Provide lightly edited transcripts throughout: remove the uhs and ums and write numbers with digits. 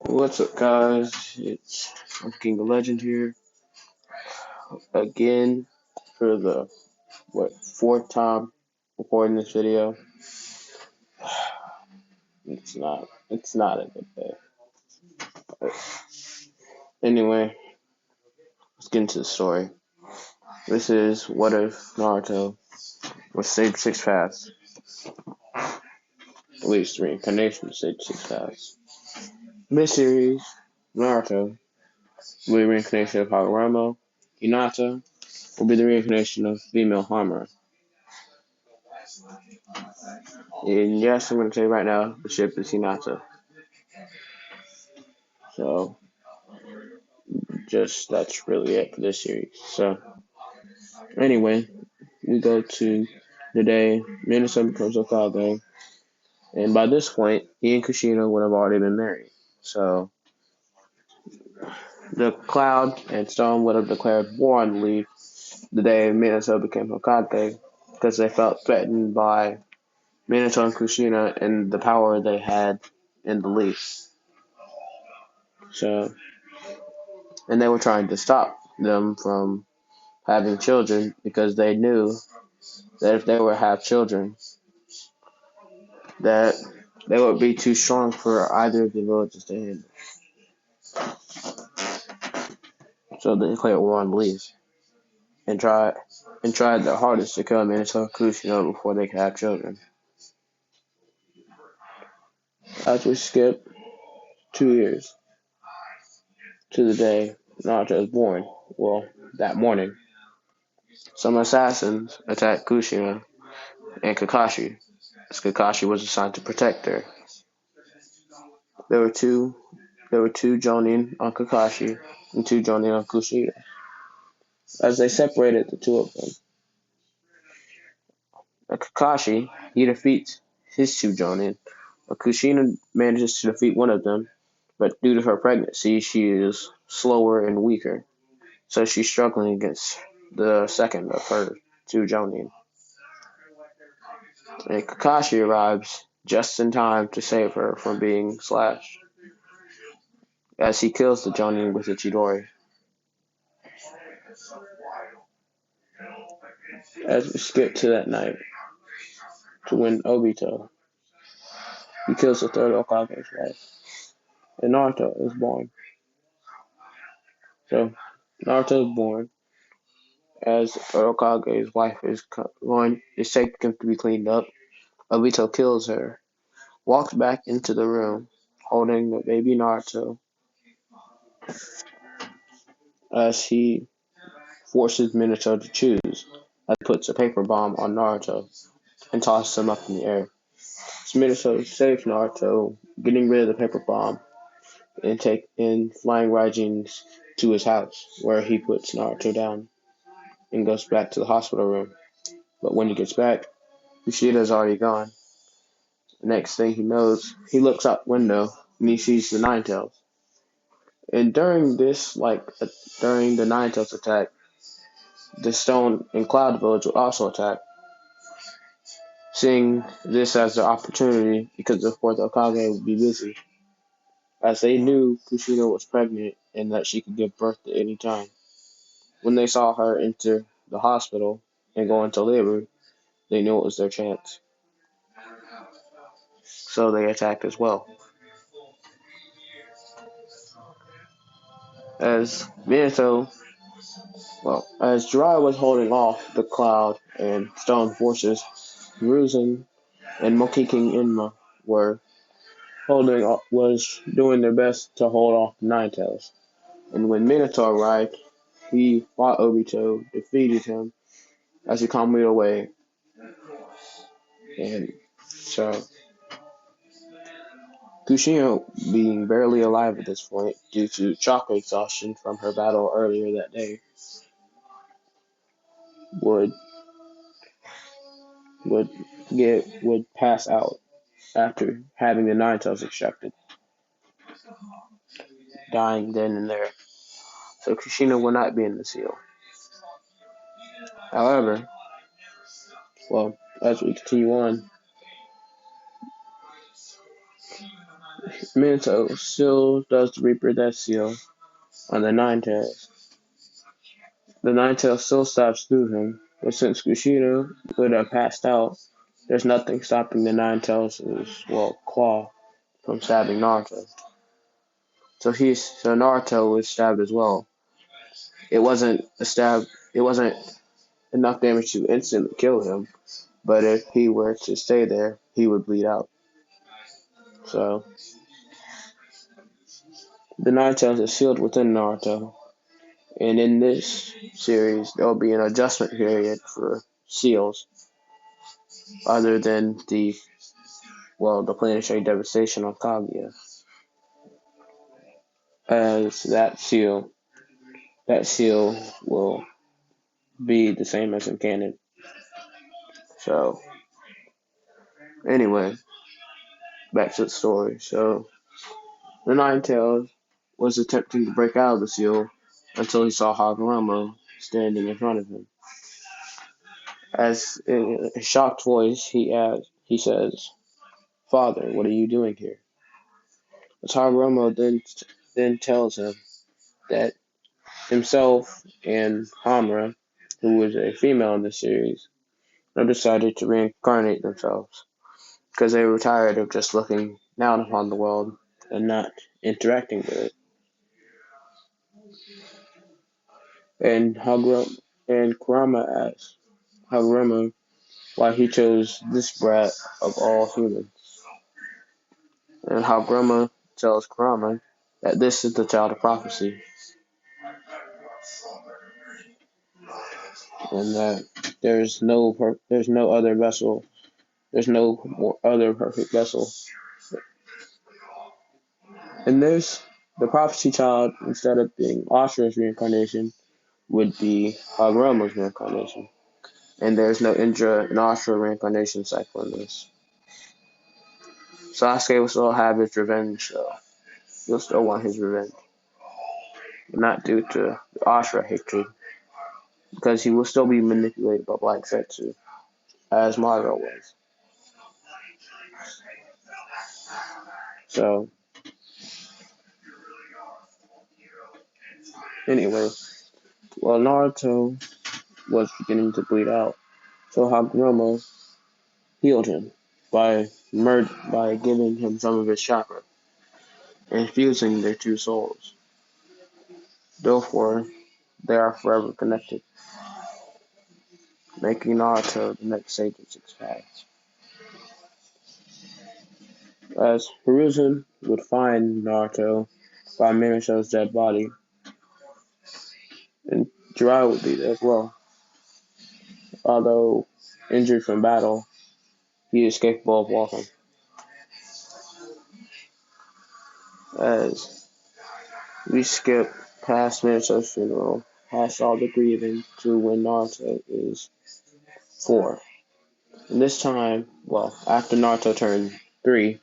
What's up, guys? I'm King of Legend here again for the fourth time recording this video. It's not a good day. But anyway, let's get into the story. This is what if Naruto was Sage 6 Paths, at least reincarnation of Sage 6 Paths. In this series, Naruto will be the reincarnation of Hagoromo. Hinata will be the reincarnation of female Hamura. And yes, I'm going to tell you right now, the ship is Hinata. So, that's really it for this series. So, anyway, we go to the day Minato becomes Hokage, and by this point, he and Kushina would have already been married. So, the Cloud and Stone would have declared war on the Leaf the day Minato became Hokage because they felt threatened by Minato and Kushina and the power they had in the Leaf. So, and they were trying to stop them from having children because they knew that if they were to have children, that they would be too strong for either of the villages to handle. So they declared war on the Leaf and tried their hardest to kill Minato and Kushina before they could have children. As we skip 2 years to the day Naruto was born, well, that morning, some assassins attacked Kushina and Kakashi, as Kakashi was assigned to protect her. There were two Jonin on Kakashi and two Jonin on Kushina. As they separated the two of them, Kakashi, he defeats his two Jonin, but Kushina manages to defeat one of them, but due to her pregnancy, she is slower and weaker, so she's struggling against the second of her two Jonin. And Kakashi arrives just in time to save her from being slashed, as he kills the Jonin with a Chidori. As we skip to that night, to win Obito, he kills the third Hokage's wife, and Naruto is born. So, Naruto is born as Hokage's wife is taken to be cleaned up. Obito kills her, walks back into the room, holding the baby Naruto, as he forces Minato to choose, as he puts a paper bomb on Naruto and tosses him up in the air. So Minato saves Naruto, getting rid of the paper bomb, and flying Raijins to his house, where he puts Naruto down and goes back to the hospital room. But when he gets back, Kushida's already gone. The next thing he knows, he looks out the window and he sees the Nine Tails. And during the Nine Tails attack, the Stone and Cloud Village will also attack. Seeing this as the opportunity, because the fourth Hokage would be busy, as they knew Kushina was pregnant and that she could give birth at any time. When they saw her enter the hospital and go into labor, they knew it was their chance. So they attacked as well. As Jiraiya was holding off the Cloud and Stone forces, Hiruzen and Monkey King Inma was doing their best to hold off the Nine Tails. And when Minato arrived, he fought Obito, defeated him as he calmly away. And so Kushina, being barely alive at this point due to chakra exhaustion from her battle earlier that day, would pass out after having the Nine Tails extracted, dying then and there. So Kushina will not be in the seal. However, as we continue on, Minato still does the Reaper Death Seal on the Ninetales. The Ninetales still stabs through him, but since Kushina would have passed out, there's nothing stopping the Ninetales' claw from stabbing Naruto. So Naruto was stabbed as well. It wasn't a stab. It wasn't enough damage to instantly kill him, but if he were to stay there, he would bleed out. So the Ninetales is sealed within Naruto, and in this series there will be an adjustment period for seals, other than the planetary devastation on Kaguya, as that seal will be the same as in canon. So anyway, back to the story. So the Ninetales was attempting to break out of the seal until he saw Hagoromo standing in front of him. As in a shocked voice, he says, "Father, what are you doing here?" Hagoromo then tells him that himself and Hamura, who was a female in the series, have decided to reincarnate themselves because they were tired of just looking down upon the world and not interacting with it. And Kurama asks Hagoromo why he chose this brat of all humans. And Hagoromo tells Kurama that this is the child of prophecy, and that there's no other vessel, there's no other perfect vessel. And the prophecy child, instead of being Ashura's reincarnation, would be Hagoromo's reincarnation. And there's no Indra and Ashura reincarnation cycle in this. Sasuke will still have his revenge, though. He'll still want his revenge. But not due to the Ashura hatred, because he will still be manipulated by Black Setsu, as Madara was. So, anyway, Naruto was beginning to bleed out, so Hagoromo healed him by giving him some of his chakra and fusing their two souls. Therefore, they are forever connected, making Naruto the next sage of six paths. As Hiruzen would find Naruto by Minato's dead body, and Jiraiya would be there as well. Although injured from battle, he is capable of walking. As we skip past Minato's funeral, past all the grieving, to when Naruto is 4. And this time, after Naruto turned 3,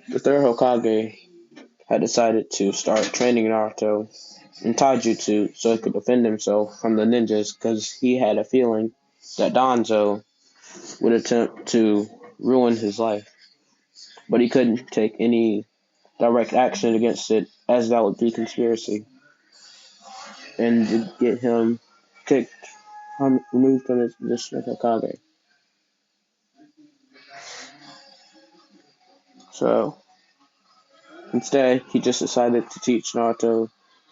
the third Hokage had decided to start training Naruto in taijutsu so he could defend himself from the ninjas, because he had a feeling that Danzo would attempt to ruin his life. But he couldn't take any direct action against it, as that would be conspiracy, and to get him removed from his position as Hokage. So instead, he just decided to teach Naruto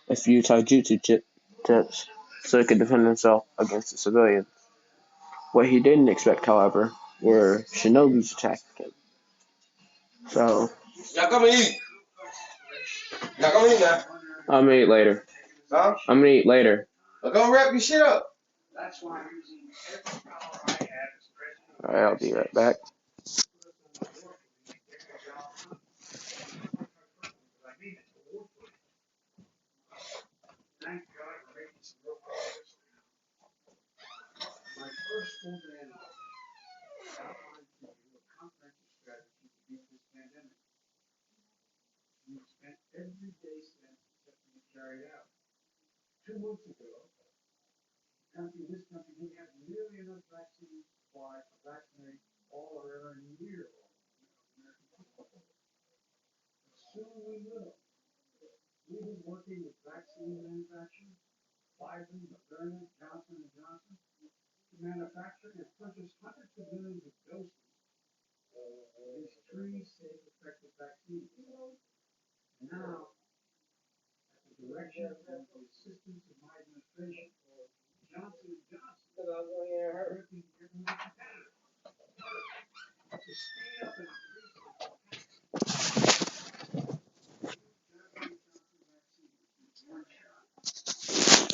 a few taijutsu tips so he could defend himself against the civilians. What he didn't expect, however, were shinobi's attacking him. So, y'all come and eat. Y'all come eat now. I'm gonna eat later. Huh? I'm gonna eat later. Well, go wrap your shit up. Alright, I'll be right back.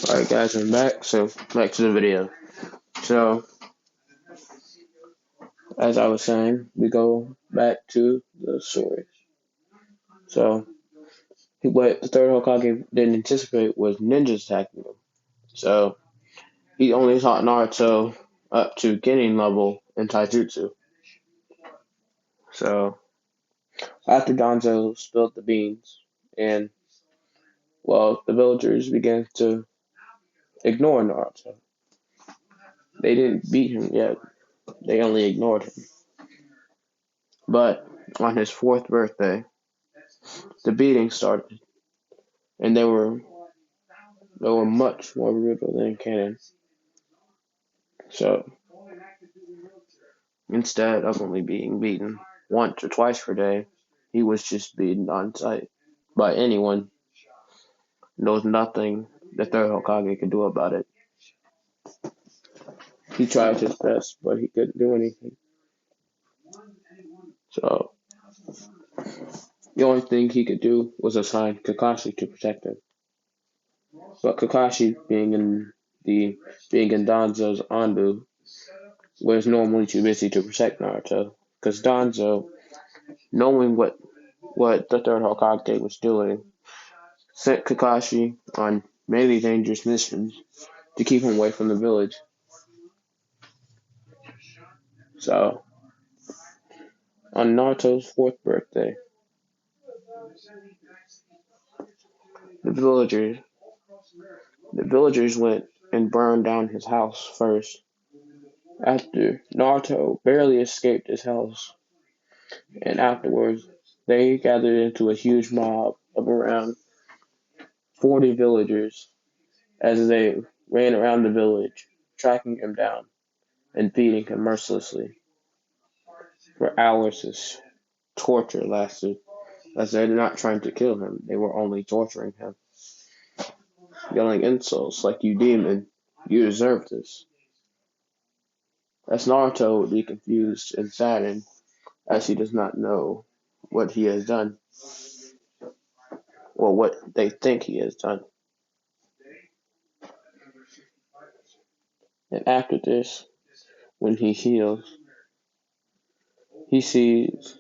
Alright guys, I'm back. So back to the video. So as I was saying, we go back to the story. So what the third Hokage didn't anticipate was ninjas attacking him. So he only taught Naruto up to Genin level in Taijutsu. So after Danzo spilled the beans, and well, the villagers began to ignore Naruto. They didn't beat him yet. They only ignored him. But on his fourth birthday, the beating started, and they were much more brutal than canon. So instead of only being beaten once or twice per day, he was just beaten on sight by anyone. There was nothing the third Hokage could do about it. He tried his best, but he couldn't do anything. So the only thing he could do was assign Kakashi to protect him. But Kakashi, being in Danzo's Anbu, was normally too busy to protect Naruto. Because Danzo, knowing what the third Hokage was doing, sent Kakashi on many dangerous missions to keep him away from the village. So, on Naruto's fourth birthday, the villagers the villagers went and burned down his house first. After Naruto barely escaped his house, and afterwards they gathered into a huge mob of around 40 villagers as they ran around the village, tracking him down and beating him mercilessly. For hours this torture lasted, as they were not trying to kill him, they were only torturing him, yelling insults like, "You demon, you deserve this." As Naruto would be confused and saddened, as he does not know what he has done, or what they think he has done. And after this, when he heals, he sees,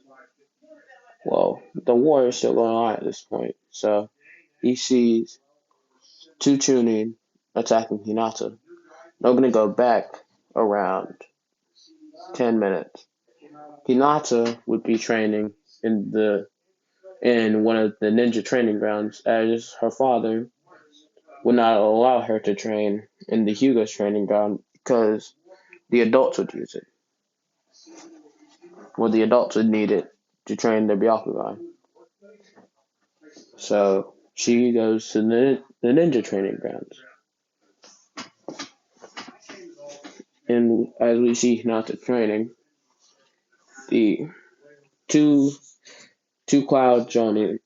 well, the war is still going on at this point, so he sees two Chunin attacking Hinata. I'm going to go back around 10 minutes. Hinata would be training in one of the ninja training grounds, as her father would not allow her to train in the Hyuga's training ground because the adults would use it. Well, the adults would need it to train their Byakugan. So she goes to the ninja training grounds. And as we see Hinata training, the two cloud Chunin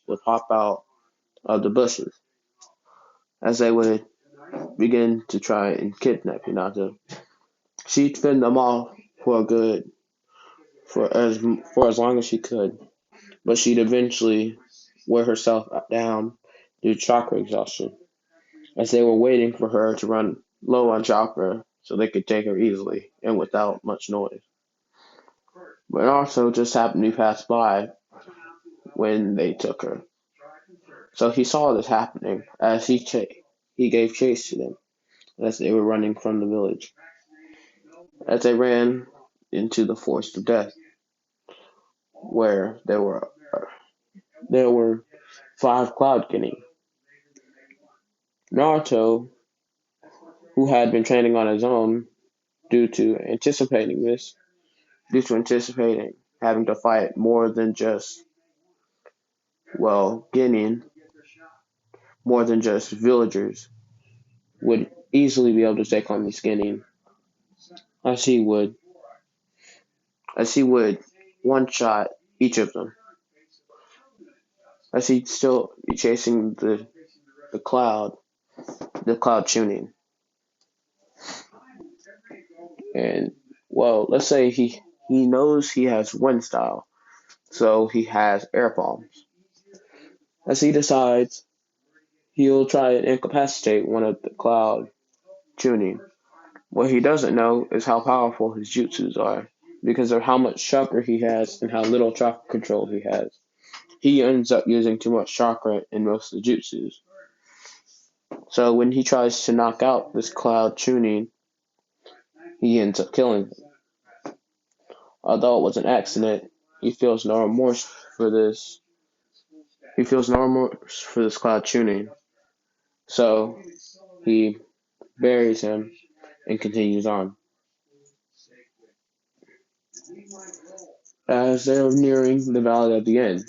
would hop out of the bushes as they would begin to try and kidnap Hinata. She'd fend them off for as long as she could, but she'd eventually wear herself down due to chakra exhaustion, as they were waiting for her to run low on chakra so they could take her easily and without much noise. But also just happened to pass by when they took her. So he saw this happening as he gave chase to them as they were running from the village. As they ran into the forest of death, where there were 5 cloud Guinea. Naruto, who had been training on his own due to anticipating having to fight more than just Genin, more than just villagers, would easily be able to take on these Genin, as he would as he would one shot each of them, as he'd still be chasing the cloud, the cloud tuning. And let's say he knows he has wind style, so he has air palms. As he decides he'll try and incapacitate one of the cloud tuning. What he doesn't know is how powerful his jutsus are, because of how much chakra he has and how little chakra control he has. He ends up using too much chakra in most of the jutsus. So when he tries to knock out this cloud tuning, he ends up killing him. Although it was an accident, he feels no remorse for this. He feels no remorse for this cloud tuning. So he buries him and continues on. As they're nearing the Valley of the End,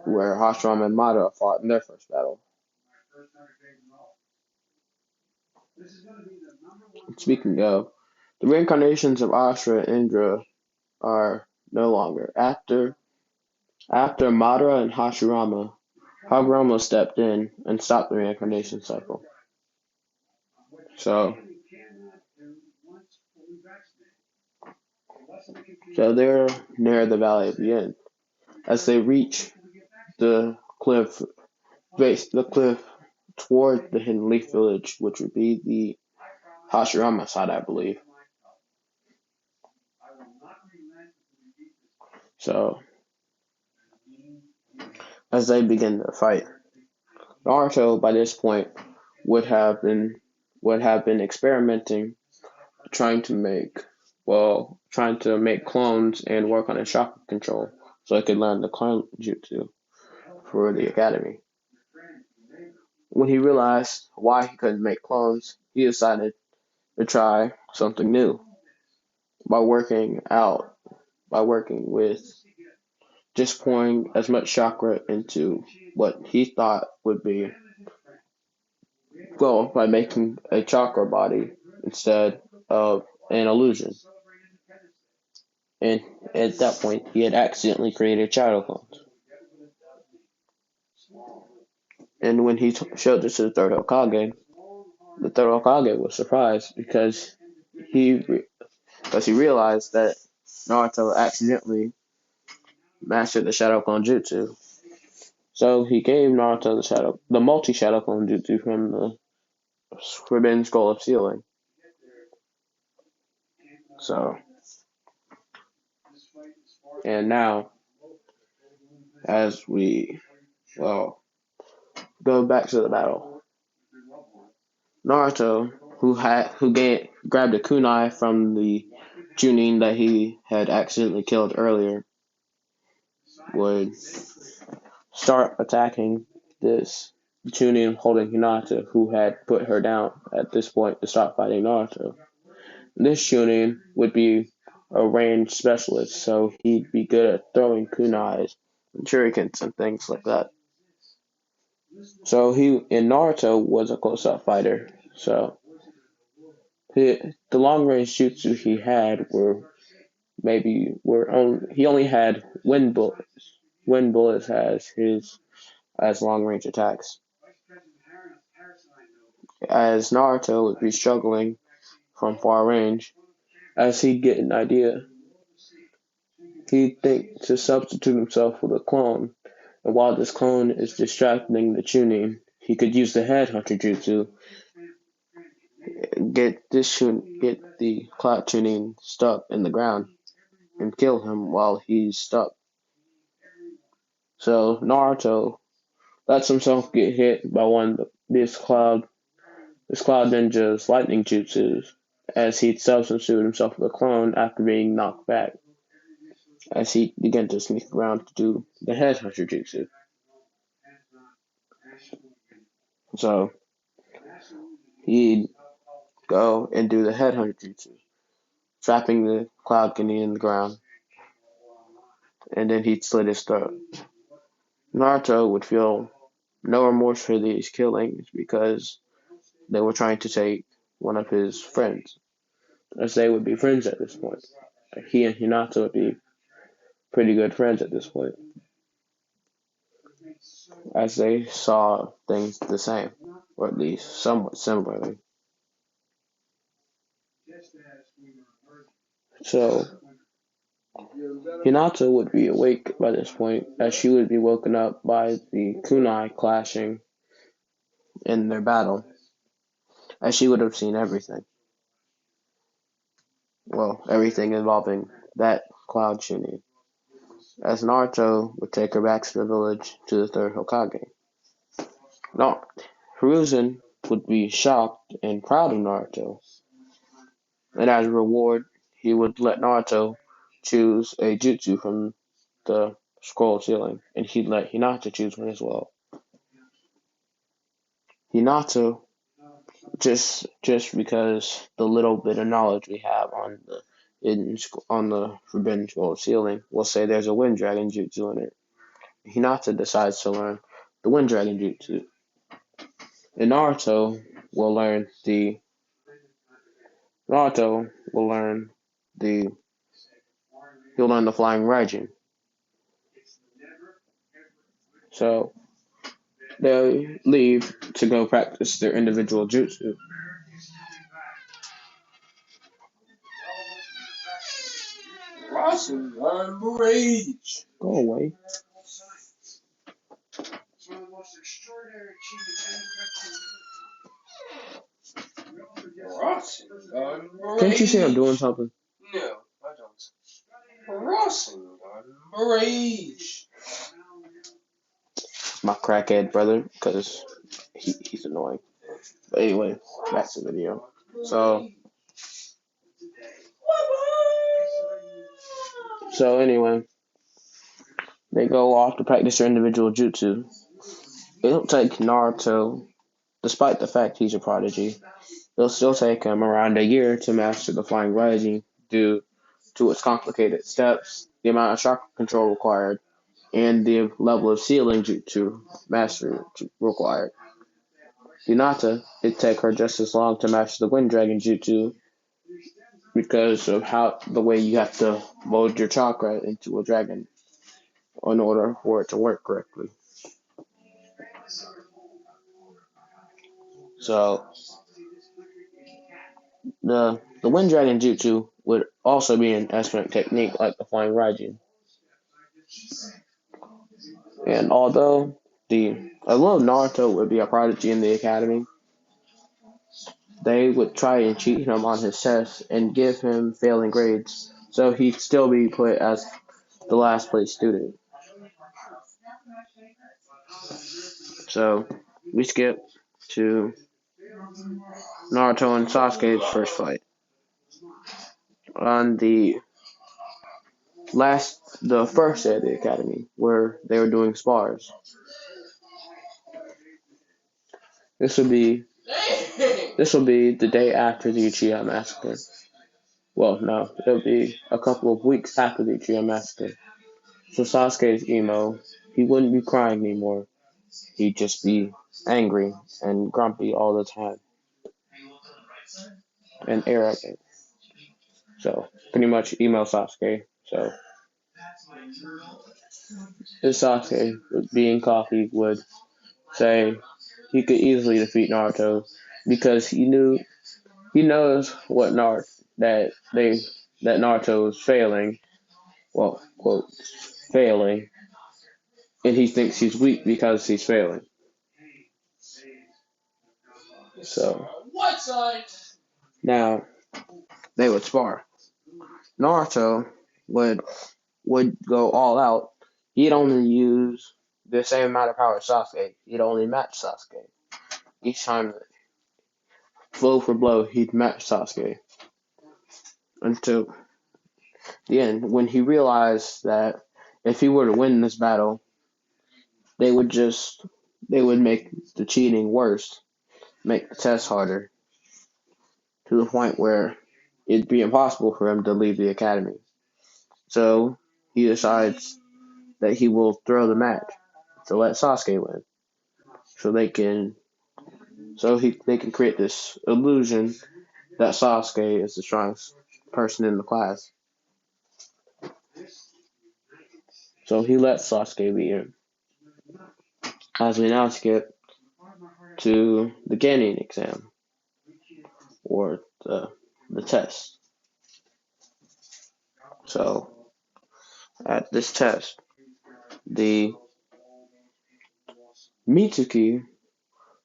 where Hashram and Madara fought in their first battle. Speaking of, the reincarnations of Ashura and Indra are no longer. After Madara and Hashirama stepped in and stopped the reincarnation cycle. So they're near the Valley of the End. As they reach the cliff toward the Hidden Leaf Village, which would be the Hashirama side, I believe. So, as they begin their fight, Naruto by this point would have been experimenting, trying to make clones and work on his chakra control, so he could learn the clone jutsu for the academy. When he realized why he couldn't make clones, he decided to try something new by working with just pouring as much chakra into what he thought would be, by making a chakra body instead of an illusion. And at that point, he had accidentally created shadow clones. And when he showed this to the third Hokage was surprised because he realized that Naruto accidentally mastered the Shadow Clone Jutsu. So he gave Naruto the multi-Shadow Clone Jutsu from the Forbidden Scroll of Sealing. So, and now, as we, go back to the battle, Naruto, who grabbed a kunai from the Chunin that he had accidentally killed earlier, would start attacking this Chunin holding Hinata, who had put her down at this point to stop fighting Naruto. This Chunin would be a ranged specialist, so he'd be good at throwing kunais and shurikens and things like that. So Naruto was a close-up fighter, so the long-range jutsu he had he only had wind bullets. Wind bullets as long-range attacks. As Naruto would be struggling from far range, as he'd get an idea, he'd think to substitute himself with a clone, and while this clone is distracting the Chunin, he could use the headhunter jutsu, get the cloud Chunin stuck in the ground, and kill him while he's stuck. So Naruto lets himself get hit by one of this cloud ninja's lightning jutsus, as he'd substitute himself with a clone after being knocked back, as he began to sneak around to do the headhunter jutsu. So he'd go and do the headhunter jutsu, trapping the cloud Genin in the ground. and then he'd slit his throat. Naruto would feel no remorse for these killings because they were trying to take one of his friends, as they would be friends at this point. He and Hinata would be pretty good friends at this point, as they saw things the same, or at least somewhat similarly. So Hinata would be awake by this point, as she would be woken up by the kunai clashing in their battle, as she would have seen everything. Well, everything involving that cloud shooting. As Naruto would take her back to the village to the third Hokage. No, Hiruzen would be shocked and proud of Naruto, and as a reward, he would let Naruto choose a jutsu from the scroll ceiling, and he'd let Hinata choose one as well. Hinata, just because the little bit of knowledge we have on the Forbidden Scroll ceiling, we'll say there's a Wind Dragon jutsu in it. Hinata decides to learn the Wind Dragon jutsu, and Naruto will learn the he'll learn the Flying Raijin. So they leave to go practice their individual jutsu. Go away. Can't you see I'm doing something? No, I don't. Rage. My crackhead brother, because he's annoying. But anyway, back to the video. So anyway, they go off to practice their individual jutsu. It'll take Naruto, despite the fact he's a prodigy, it'll still take him around a year to master the Flying Raijin due to its complicated steps, the amount of chakra control required, and the level of sealing jutsu mastery required. Hinata, it'd take her just as long to master the Wind Dragon jutsu because of the way you have to mold your chakra into a dragon in order for it to work correctly. So the Wind Dragon jutsu would also be an excellent technique like the Flying Raijin. And although Naruto would be a prodigy in the academy, they would try and cheat him on his tests and give him failing grades, so he'd still be put as the last place student. So we skip to Naruto and Sasuke's first fight. On the first day of the academy, where they were doing spars. This will be the day after the Uchiha massacre. Well, no, it'll be a couple of weeks after the Uchiha massacre. So Sasuke's emo. He wouldn't be crying anymore. He'd just be angry and grumpy all the time and arrogant. So pretty much emo Sasuke. So this Sasuke, being cocky, would say he could easily defeat Naruto because he knows what that Naruto is failing. Well, quote, failing, and he thinks he's weak because he's failing. So now they would spar. Naruto would go all out. He'd only use the same amount of power as Sasuke. He'd only match Sasuke. Each time, blow for blow, he'd match Sasuke. Until the end, when he realized that if he were to win this battle, they would make the cheating worse, make the test harder, to the point where it'd be impossible for him to leave the academy. So he decides that he will throw the match to let Sasuke win, so they can create this illusion that Sasuke is the strongest person in the class. So he lets Sasuke beat him. As we now skip to the Genin exam, or the test. So at this test, the Mitsuki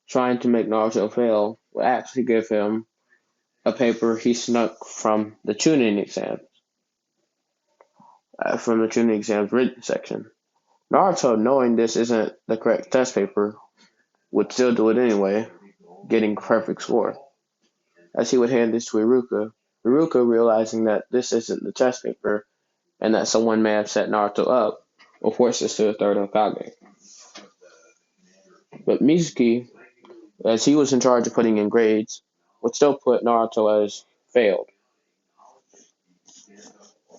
trying to make Naruto fail will actually give him a paper he snuck from the tuning exam, from the tuning exam's written section. Naruto, knowing this isn't the correct test paper, would still do it anyway, getting a perfect score. As he would hand this to Iruka, realizing that this isn't the test paper and that someone may have set Naruto up, will force this to the third Hokage. But Mizuki, as he was in charge of putting in grades, would still put Naruto as failed,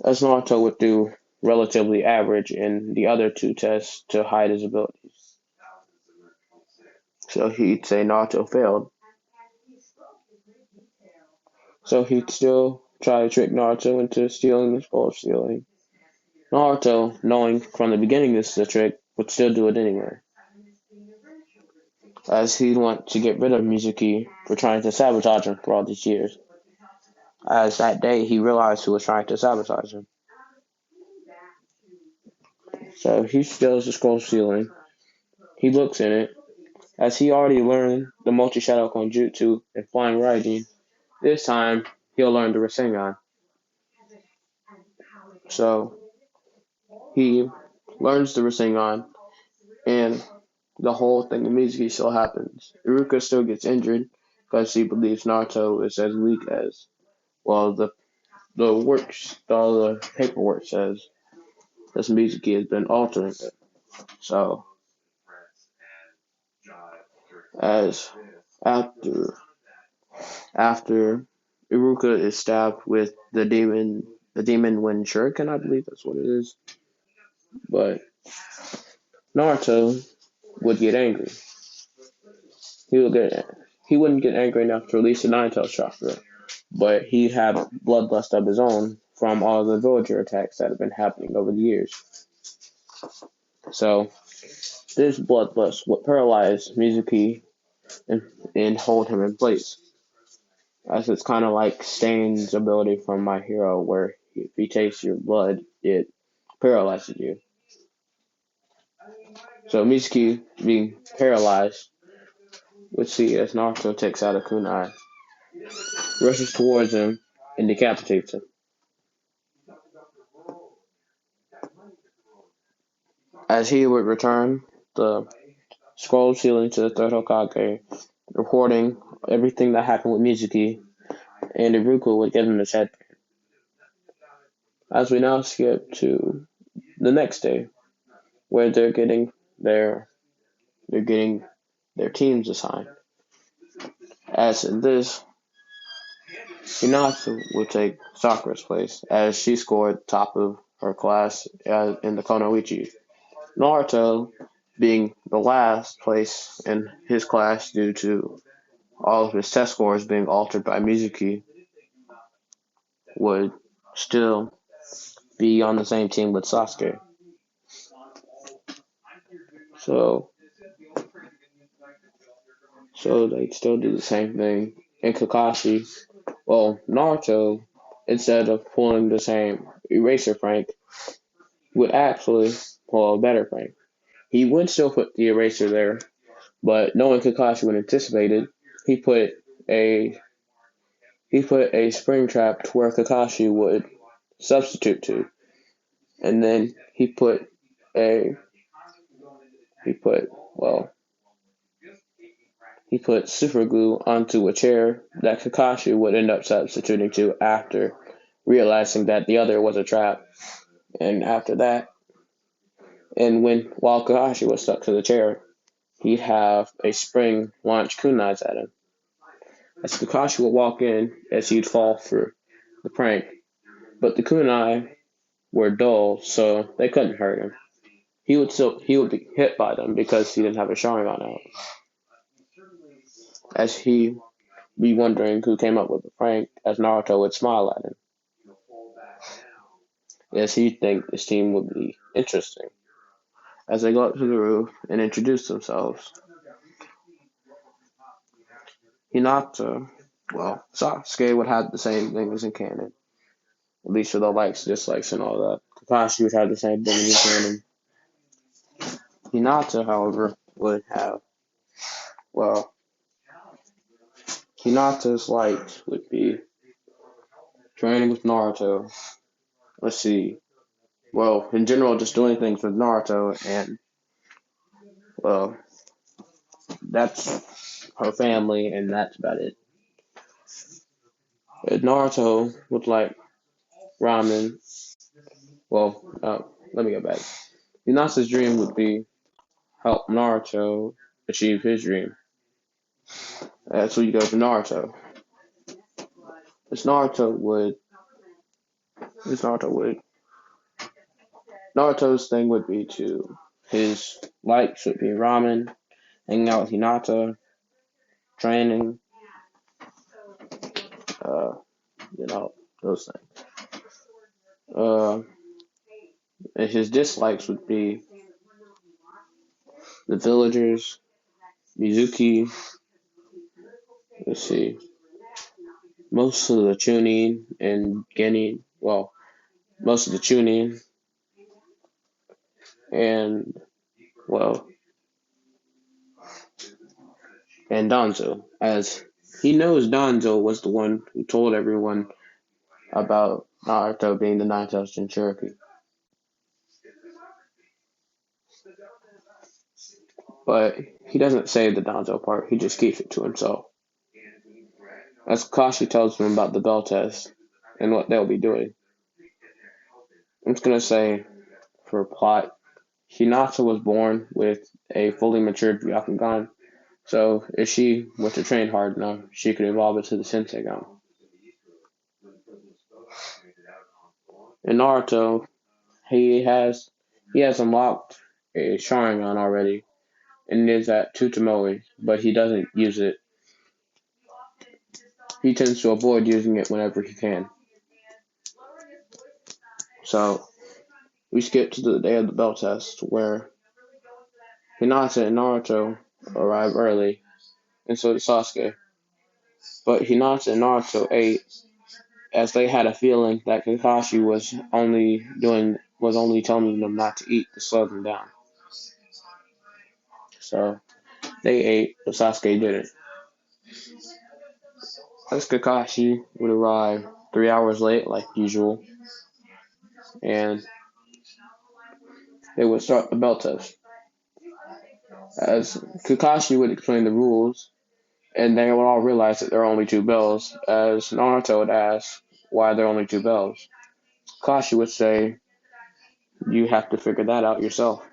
as Naruto would do relatively average in the other two tests to hide his abilities. So he'd say Naruto failed. So he'd still try to trick Naruto into stealing the scroll of stealing. Naruto, knowing from the beginning this is a trick, would still do it anyway, as he'd want to get rid of Mizuki for trying to sabotage him for all these years. As that day he realized who was trying to sabotage him. So he steals the scroll of stealing. He looks in it. As he already learned the multi-shadow Konjutsu and flying Raijin, this time he'll learn the Rasengan. So he learns the Rasengan, and the whole thing immediately still happens. Iruka still gets injured because she believes Naruto is as weak as, well, the paperwork says this Mizuki has been altering it. So as after Iruka is stabbed with the demon wind shuriken, I believe that's what it is. But Naruto would get angry. He wouldn't get angry enough to release the Nine-Tails chakra, but he had bloodlust of his own from all the villager attacks that have been happening over the years. So this bloodlust would paralyze Mizuki and hold him in place. As it's kind of like Stain's ability from My Hero, where if he takes your blood, it paralyzes you. So Mizuki, being paralyzed, would see as Naruto takes out a kunai, rushes towards him, and decapitates him. As he would return the scroll sealing to the third Hokage, reporting everything that happened with Mizuki, and Iruka would give him his head. As we now skip to the next day, where they're getting their teams assigned. As in this, Hinata would take Sakura's place, as she scored top of her class in the Konoichi. Naruto, being the last place in his class due to all of his test scores being altered by Mizuki, would still be on the same team with Sasuke. So they'd still do the same thing. And Kakashi, well, Naruto, instead of pulling the same eraser prank, would actually pull a better prank. He would still put the eraser there, but knowing Kakashi would anticipate it, he put a spring trap to where Kakashi would substitute to, and then he put super glue onto a chair that Kakashi would end up substituting to after realizing that the other was a trap. And after that, while Kakashi was stuck to the chair, he'd have a spring launch kunais at him. As Kakashi would walk in, as he'd fall for the prank, but the kunai were dull, so they couldn't hurt him. He would be hit by them because he didn't have a Sharingan out. As he be wondering who came up with the prank, as Naruto would smile at him, as he'd think this team would be interesting. As they go up to the roof and introduce themselves, Hinata, well, Sasuke would have the same thing as in canon, at least for the likes, dislikes, and all that. Kakashi would have the same thing in canon. Hinata, however, would have, well, Hinata's likes would be training with Naruto. Let's see. Well, in general, just doing things with Naruto, and, well, that's her family, and that's about it. Naruto would like ramen. Well, let me go back. Hinata's dream would be help Naruto achieve his dream. That's what you go to Naruto. As Naruto would, as Naruto would, Naruto's thing would be to his likes would be ramen, hanging out with Hinata, training, uh, those things. And his dislikes would be the villagers, Mizuki. Let's see, most of the tuning and getting, well, most of the tuning and, well, and Danzo, as he knows Danzo was the one who told everyone about Naruto being the 9,000 Jinchuriki. But he doesn't say the Danzo part, he just keeps it to himself. As Kakashi tells him about the bell test and what they'll be doing. I'm just going to say, for plot, Hinata was born with a fully matured Byakugan, so if she were to train hard enough, she could evolve into the Sensegan. In Naruto, he has unlocked a Sharingan already, and it is at Tutomoe, but he doesn't use it. He tends to avoid using it whenever he can. So we skip to the day of the bell test, where Hinata and Naruto arrive early, and so does Sasuke. But Hinata and Naruto ate, as they had a feeling that Kakashi was only telling them not to eat to slow them down. So they ate, but Sasuke didn't. As Kakashi would arrive 3 hours late, like usual, and they would start the bell test. As Kakashi would explain the rules, and they would all realize that there are only two bells, as Naruto would ask why there are only two bells. Kakashi would say, you have to figure that out yourself,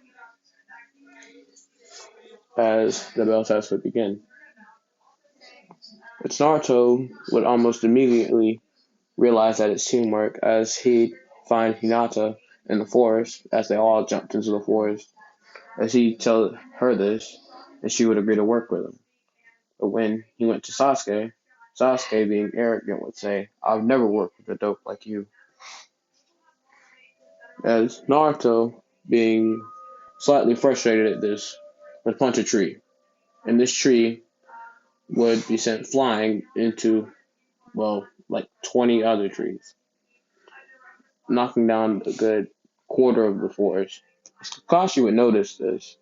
as the bell test would begin. But Naruto would almost immediately realize that it's teamwork, as he'd find Hinata in the forest, as they all jumped into the forest, as he'd tell her this, and she would agree to work with him. But when he went to Sasuke, Sasuke, being arrogant, would say, I've never worked with a dope like you. As Naruto, being slightly frustrated at this, would punch a tree, and this tree would be sent flying into, well, like 20 other trees, knocking down a good quarter of the forest. Kakashi would notice this,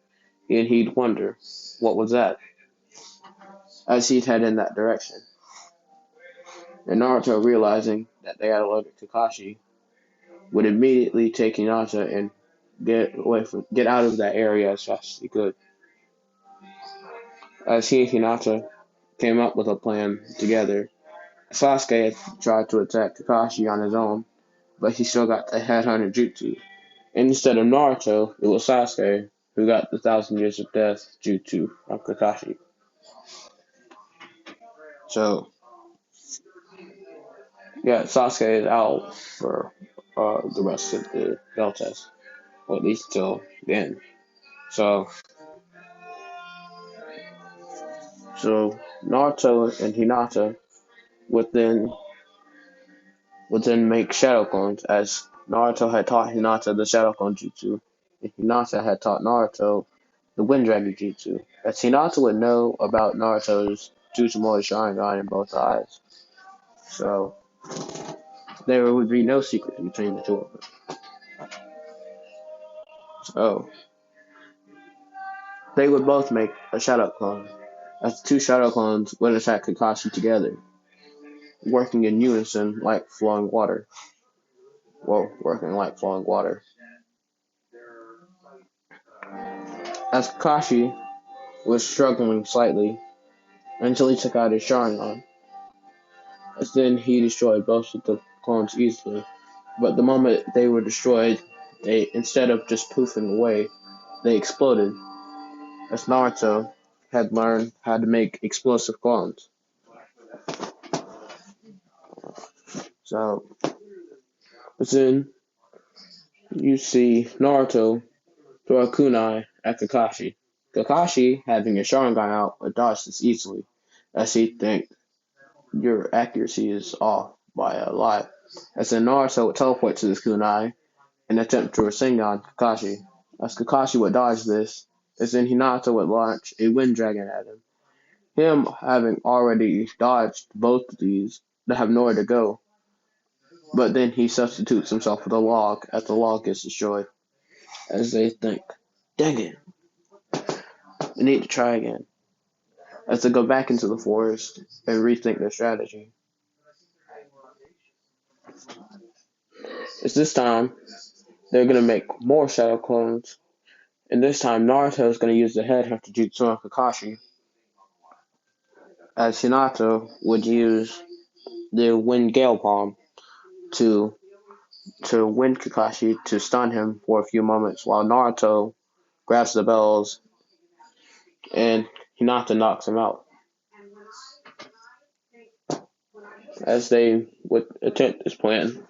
and he'd wonder, what was that? As he'd head in that direction. And Naruto, realizing that they had alerted Kakashi, would immediately take Hinata and get out of that area as fast as he could. As he and Hinata came up with a plan together, Sasuke had tried to attack Kakashi on his own, but he still got the Headhunter Jutsu. And instead of Naruto, it was Sasuke who got the 1,000 Years of Death Jutsu from Kakashi. So, yeah, Sasuke is out for the rest of the bell test, or at least till the end. So, so Naruto and Hinata would then make shadow clones, as Naruto had taught Hinata the shadow clone jutsu, and Hinata had taught Naruto the wind dragon jutsu. As Hinata would know about Naruto's Jutsu Mori Sharingan in both eyes, so there would be no secret between the two of them. So they would both make a shadow clone, as the two shadow clones would attack Kakashi together, working in unison like flowing water. Well, working like flowing water. As Kakashi was struggling slightly until he took out his Sharingan, as then he destroyed both of the clones easily. But the moment they were destroyed, they, instead of just poofing away, they exploded, as Naruto had learned how to make explosive clones. So, but then you see Naruto throw a kunai at Kakashi. Kakashi, having a Sharingan out, would dodge this easily, as he thinks your accuracy is off by a lot. As then Naruto would teleport to this kunai and attempt to Rasengan Kakashi. As Kakashi would dodge this, as then Hinata would launch a wind dragon at him. Him having already dodged both of these, to have nowhere to go. But then he substitutes himself with a log as the log gets destroyed. As they think, dang it, we need to try again. As they go back into the forest and rethink their strategy. As this time, they're going to make more shadow clones. And this time, Naruto is going to use the headhunter jutsu on Kakashi, as Hinata would use the wind gale palm to wind Kakashi to stun him for a few moments, while Naruto grabs the bells and Hinata knocks him out. As they would attempt this plan,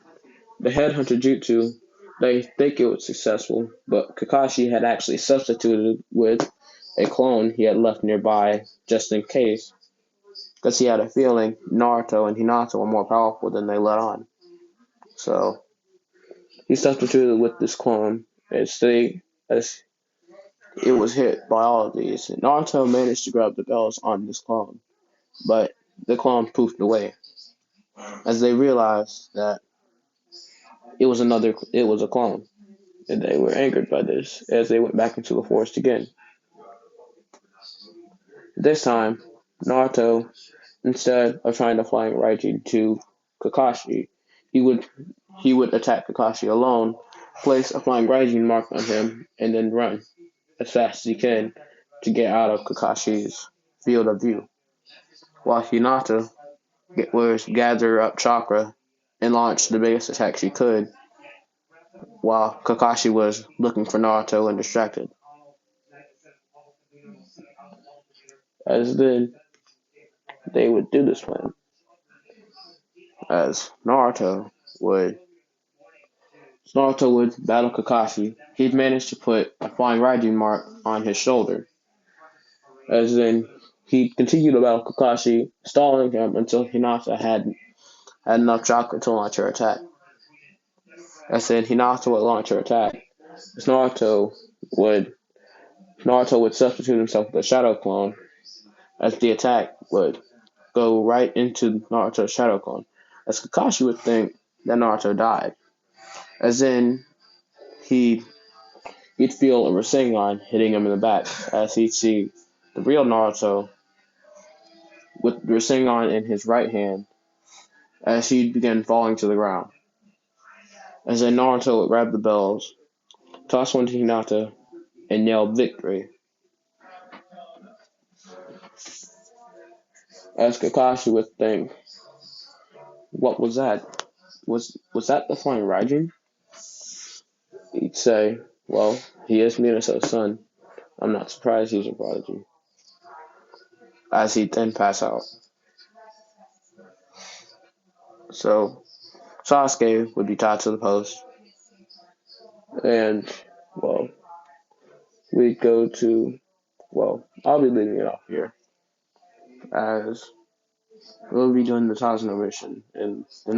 the headhunter jutsu, they think it was successful, but Kakashi had actually substituted with a clone he had left nearby just in case, because he had a feeling Naruto and Hinata were more powerful than they let on. So he substituted with this clone as it was hit by all of these. Naruto managed to grab the bells on this clone, but the clone poofed away as they realized that it was a clone, and they were angered by this as they went back into the forest again. This time, Naruto, instead of trying to flying Raijin to Kakashi, he would attack Kakashi alone, place a flying Raijin mark on him, and then run as fast as he can to get out of Kakashi's field of view. While Hinata was gather up chakra and launch the biggest attack she could, while Kakashi was looking for Naruto and distracted. As then they would do this plan, as Naruto would battle Kakashi. He'd managed to put a flying Raijin mark on his shoulder. As then he continued to battle Kakashi, stalling him until Hinata had enough chakra to launch her attack. As then Hinata would launch her attack. As Naruto would substitute himself with a shadow clone, as the attack would go right into Naruto's shadow clone. As Kakashi would think that Naruto died. As in he'd feel a Rasengan hitting him in the back, as he'd see the real Naruto with the Rasengan in his right hand as he began falling to the ground. As then Naruto would grab the bells, toss one to Hinata, and yell victory. As Kakashi would think, what was that? Was that the flying Raijin? He'd say, well, he is Minato's son. I'm not surprised he's a prodigy. As he'd then pass out. So Sasuke would be tied to the post, and well, we'd go to I'll be leaving it off here as we'll be doing the Tasno mission in the